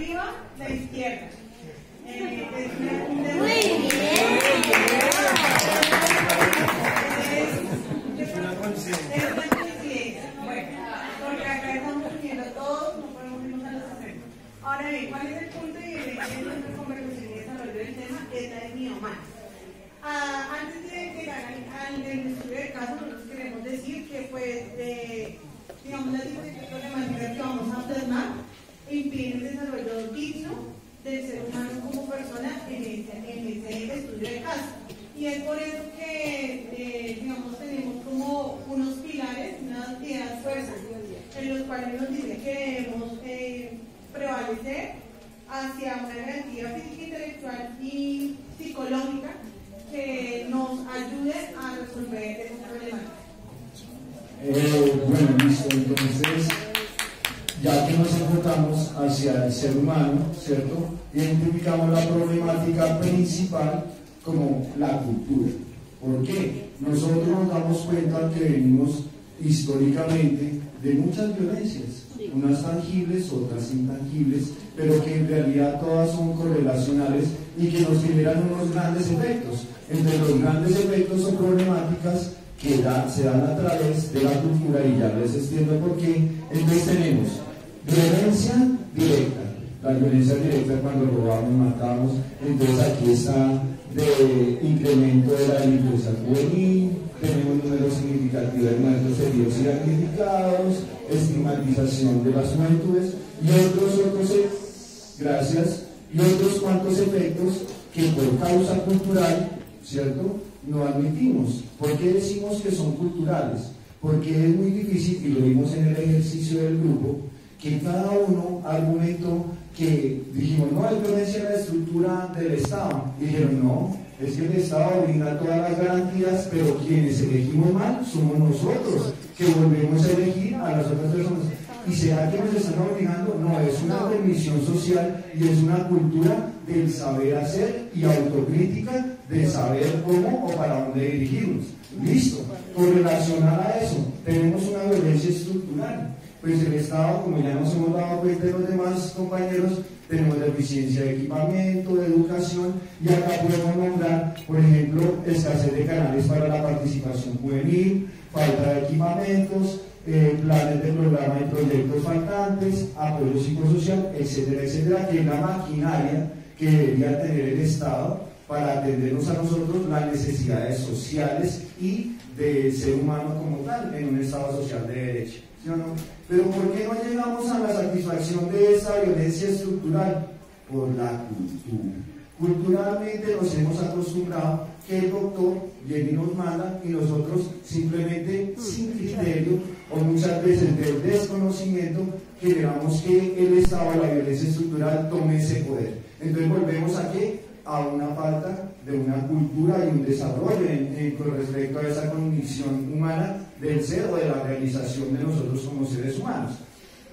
arriba, la izquierda. Porque acá estamos uniendo todos, no podemos irnos a los extremos. Ahora bien, ¿cuál es el punto y el eje de nuestra conversación y desarrollo del tema? Es la etnia humana. Antes de llegar al estudio de caso, nosotros queremos decir que, pues, digamos, las diferentes problemáticas que vamos a plasmar impiden el desarrollo digno del ser humano como persona en ese estudio de caso. Y es por eso que, digamos, tenemos como unos pilares, unas ideas fuerzas, en los cuales nos dice que debemos prevalecer hacia una garantía física, intelectual y psicológica que nos ayude a resolver esas problemáticas. Bueno, listo, entonces, ya que nos enfocamos hacia el ser humano, ¿cierto? Identificamos la problemática principal como la cultura. ¿Por qué? Nosotros nos damos cuenta que venimos históricamente de muchas violencias, unas tangibles, otras intangibles, pero que en realidad todas son correlacionales y que nos generan unos grandes efectos. Entre los grandes efectos son problemáticas que se dan a través de la cultura, y ya les extiendo por qué. Entonces tenemos violencia directa. La violencia directa cuando robamos, matamos. Entonces aquí está de incremento de la delincuencia juvenil, tenemos números significativos de muertos, heridos y damnificados, estigmatización de las juventudes y otros cuantos efectos que por causa cultural, ¿cierto?, no admitimos. ¿Por qué decimos que son culturales? Porque es muy difícil, y lo vimos en el ejercicio del grupo, que cada uno argumentó que dijimos, no, es violencia en la estructura del Estado. Y dijeron, no, es que el Estado brinda todas las garantías, pero quienes elegimos mal somos nosotros, que volvemos a elegir a las otras personas. ¿Y será que nos están obligando? No, es una permisión social y es una cultura del saber hacer y autocrítica de saber cómo o para dónde dirigirnos. Listo. Correlacionada a eso, tenemos una violencia estructural. Pues el Estado, como ya nos hemos dado cuenta de los demás compañeros, tenemos deficiencia de equipamiento, de educación, y acá podemos nombrar, por ejemplo, escasez de canales para la participación juvenil, falta de equipamientos, planes de programa y proyectos faltantes, apoyo psicosocial, etcétera, etcétera, que es la maquinaria que debería tener el Estado para atendernos a nosotros las necesidades sociales y del ser humano como tal en un Estado social de derecho. ¿Sí o no? Pero ¿por qué no llegamos a la satisfacción de esa violencia estructural? Por la cultura. Culturalmente nos hemos acostumbrado que el doctor viene y nos manda y nosotros simplemente sin criterio o muchas veces del desconocimiento generamos que el Estado, la violencia estructural, tome ese poder. Entonces volvemos a ¿qué? A una falta de una cultura y un desarrollo con respecto a esa condición humana del ser o de la realización de nosotros como seres humanos.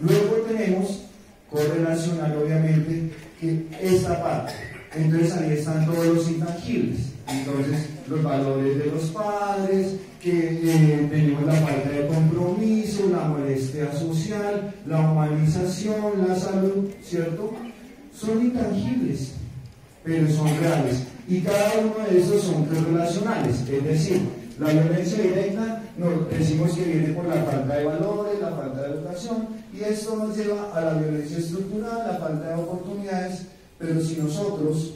Luego tenemos correlacional, obviamente, que esta parte. Entonces ahí están todos los intangibles. Entonces los valores de los padres, que tenemos la falta de compromiso, la molestia social, la humanización, la salud, ¿cierto? Son intangibles, pero son reales. Y cada uno de esos son correlacionales, es decir, la violencia directa nos decimos que viene por la falta de valores, la falta de educación, y esto nos lleva a la violencia estructural, la falta de oportunidades. Pero si nosotros,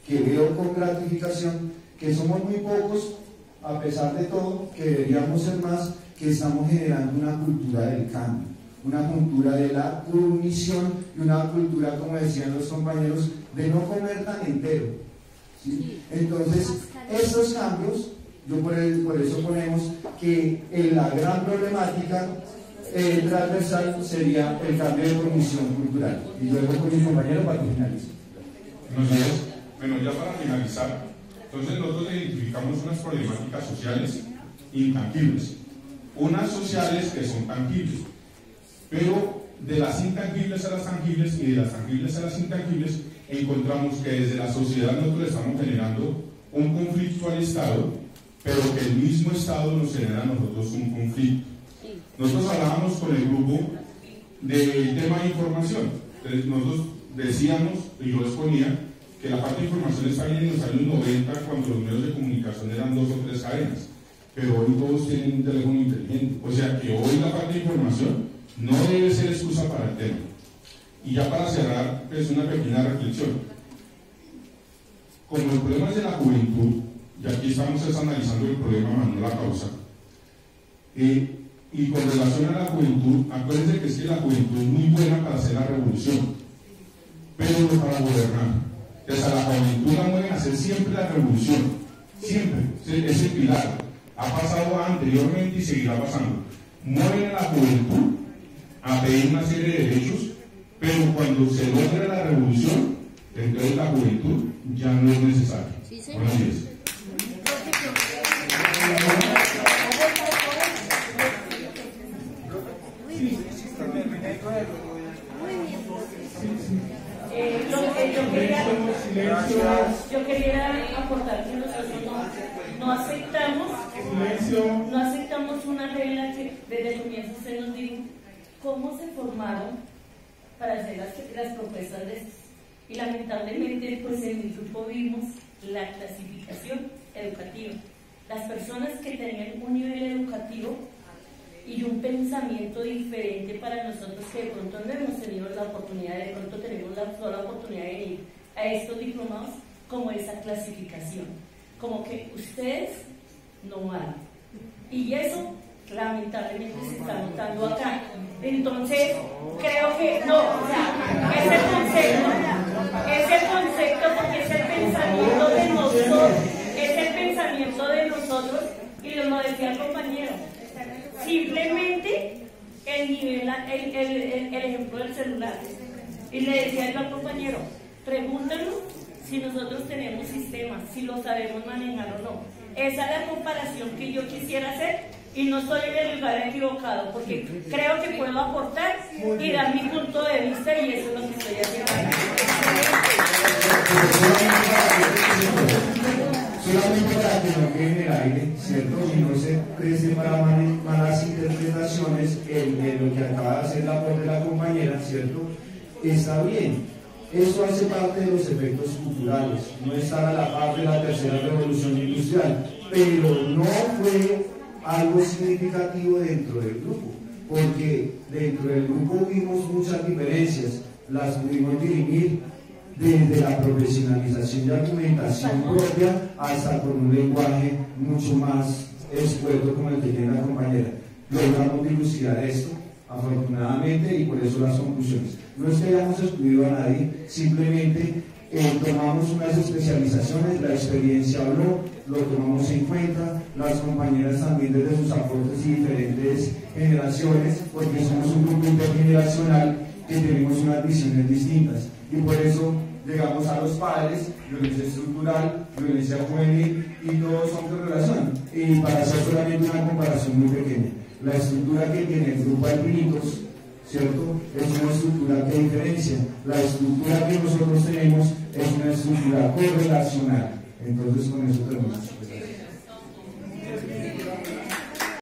que veo con gratificación, que somos muy pocos, a pesar de todo, que deberíamos ser más, que estamos generando una cultura del cambio, una cultura de la omisión y una cultura, como decían los compañeros, de no comer tan entero. ¿Sí? Entonces, estos cambios, por eso ponemos que en la gran problemática transversal sería el cambio de cognición cultural. Y luego con mi compañero para que finalice. Bueno, ya para finalizar, entonces nosotros identificamos unas problemáticas sociales intangibles, unas sociales que son tangibles, pero de las intangibles a las tangibles y de las tangibles a las intangibles encontramos que desde la sociedad nosotros estamos generando un conflicto al Estado, pero que el mismo Estado nos genera a nosotros un conflicto. Nosotros hablábamos con el grupo del tema de información. Entonces nosotros decíamos, y yo exponía, que la falta de información está bien en los años 90, cuando los medios de comunicación eran 2 o 3 cadenas, pero hoy todos tienen un teléfono inteligente. O sea que hoy la falta de información no debe ser excusa para el tema. Y ya para cerrar, pues una pequeña reflexión. Como el problema es de la juventud, y aquí estamos analizando el problema más no la causa, y con relación a la juventud, acuérdense que es que la juventud es muy buena para hacer la revolución, pero no para gobernar. O sea, la juventud la mueven a hacer siempre la revolución, siempre, ese pilar. Ha pasado anteriormente y seguirá pasando. Mueven a la juventud a pedir una serie de derechos, pero cuando se logra la revolución, entonces la juventud ya no es necesaria. Buenos días. Yo quería aportar que nosotros no aceptamos una regla que desde el comienzo usted nos dijo cómo se formaron para hacer las propuestas de estos. Y lamentablemente, pues en mi grupo vimos la clasificación educativa. Las personas que tenían un nivel educativo y un pensamiento diferente para nosotros, que de pronto no hemos tenido la oportunidad, de pronto tenemos la sola oportunidad de ir a estos diplomados, como esa clasificación, como que ustedes no valen. Y eso lamentablemente se está notando acá. Entonces, creo que no, o sea, ese concepto, porque es el pensamiento de nosotros, y lo decía el compañero. Simplemente el nivel, el ejemplo del celular. Y le decía yo al compañero, pregúntanos si nosotros tenemos sistemas, si lo sabemos manejar o no. Esa es la comparación que yo quisiera hacer, y no estoy en el lugar equivocado, porque creo que puedo aportar y dar mi punto de vista, y eso es lo que estoy haciendo. Solamente para que no quede en el aire, ¿cierto? Y no se preste para malas interpretaciones, lo que acaba de hacer la voz de la compañera, ¿cierto? Está bien. Eso hace parte de los efectos culturales, no está a la par de la tercera revolución industrial, pero no fue algo significativo dentro del grupo, porque dentro del grupo vimos muchas diferencias, las pudimos dirimir desde la profesionalización y argumentación propia hasta con un lenguaje mucho más escueto como el que tiene la compañera. Logramos dilucidar esto, afortunadamente, y por eso las conclusiones. No es que hayamos excluido a nadie, simplemente tomamos unas especializaciones, la experiencia habló, lo tomamos en cuenta, las compañeras también desde sus aportes y diferentes generaciones, porque somos un grupo intergeneracional que tenemos unas visiones distintas, y por eso llegamos a los padres, violencia estructural, violencia juvenil, y todos son correlación. Y para hacer solamente una comparación muy pequeña, la estructura que tiene el grupo Alpinitos, ¿cierto? Es una estructura que diferencia. La estructura que nosotros tenemos es una estructura correlacional. Entonces, con eso terminamos.